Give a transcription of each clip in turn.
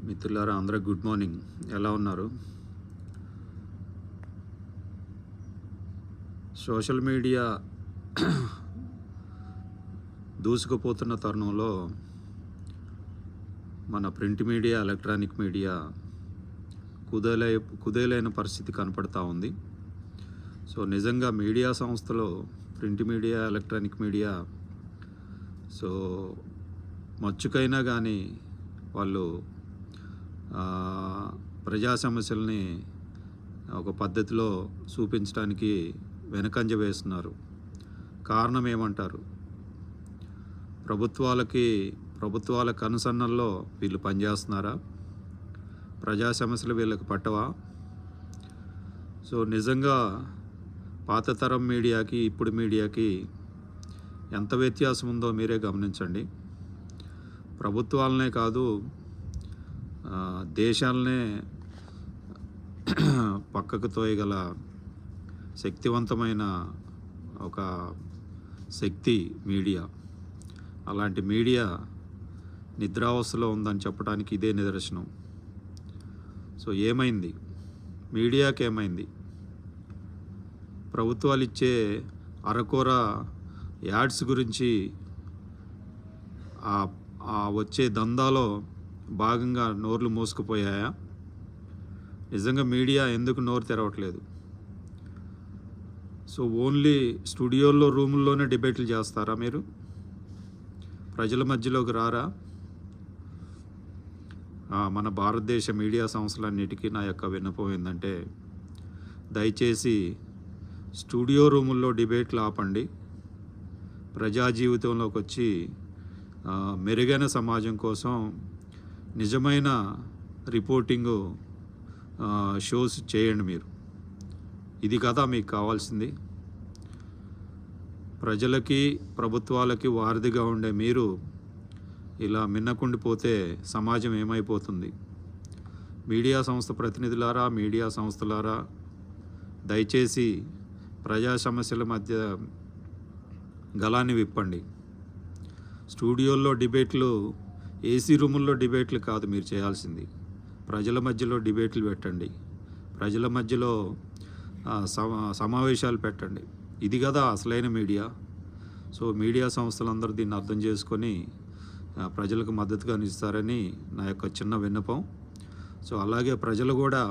మిత్రులారా, అందరూ good morning. ఎలా ఉన్నారు? సోషల్ మీడియా దూసుకుపోతున్న తరుణంలో మన ప్రింట్ మీడియా, ఎలక్ట్రానిక్ మీడియా కుదేలైన పరిస్థితి కనపడతా ఉంది. సో నిజంగా మీడియా సంస్థలో print media, electronic media so మచ్చుకైనా కానీ వాళ్ళు ప్రజా సమస్యల్ని ఒక పద్ధతిలో చూపించడానికి వెనకంజ వేస్తున్నారు. కారణం ఏమంటారు? ప్రభుత్వాల కనుసన్నల్లో వీళ్ళు పనిచేస్తున్నారా? ప్రజా సమస్యలు వీళ్ళకి పట్టవా? సో నిజంగా పాత తరం మీడియాకి ఇప్పుడు మీడియాకి ఎంత వ్యత్యాసం ఉందో మీరే గమనించండి. ప్రభుత్వాలనే కాదు, దేశాలనే పక్కకు తోయగల శక్తివంతమైన ఒక శక్తి మీడియా. అలాంటి మీడియా నిద్రావస్థలో ఉందని చెప్పడానికి ఇదే నిదర్శనం. సో ఏమైంది? మీడియాకి ఏమైంది? ప్రభుత్వాలు ఇచ్చే అరకొర యాడ్స్ గురించి వచ్చే దందాలో భాగంగా నోర్లు మూసుకుపోయాయా? నిజంగా మీడియా ఎందుకు నోరు తెరవట్లేదు? సో ఓన్లీ స్టూడియోల్లో, రూముల్లోనే డిబేట్లు చేస్తారా? మీరు ప్రజల మధ్యలోకి రారా? మన భారతదేశ మీడియా సంస్థలన్నిటికీ నా యొక్క విన్నపం ఏంటంటే, దయచేసి స్టూడియో రూముల్లో డిబేట్లు ఆపండి. ప్రజా జీవితంలోకి వచ్చి మెరుగైన సమాజం కోసం నిజమైన రిపోర్టింగు షోస్ చేయండి. మీరు ఇది కదా మీకు కావాల్సింది. ప్రజలకి, ప్రభుత్వాలకి వారధిగా ఉండే మీరు ఇలా మిన్నకుండిపోతే సమాజం ఏమైపోతుంది? మీడియా సంస్థ ప్రతినిధులారా, మీడియా సంస్థలారా, దయచేసి ప్రజా సమస్యల మధ్య గలాన్ని విప్పండి. స్టూడియోల్లో డిబేట్లు, ఏసీ రూముల్లో డిబేట్లు కాదు మీరు చేయాల్సింది. ప్రజల మధ్యలో డిబేట్లు పెట్టండి. ప్రజల మధ్యలో సమావేశాలు పెట్టండి. ఇది కదా అసలైన మీడియా. సో మీడియా సంస్థలందరూ దీన్ని అర్థం చేసుకొని ప్రజలకు మద్దతుగా నిలుస్తారని నా యొక్క చిన్న విన్నపం. సో అలాగే ప్రజలు కూడా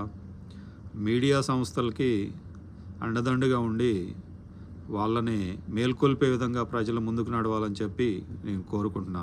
మీడియా సంస్థలకి అండదండగా ఉండి వాళ్ళని మేల్కొల్పే విధంగా ప్రజలు ముందుకు నడవాలని చెప్పి నేను కోరుకుంటున్నాను.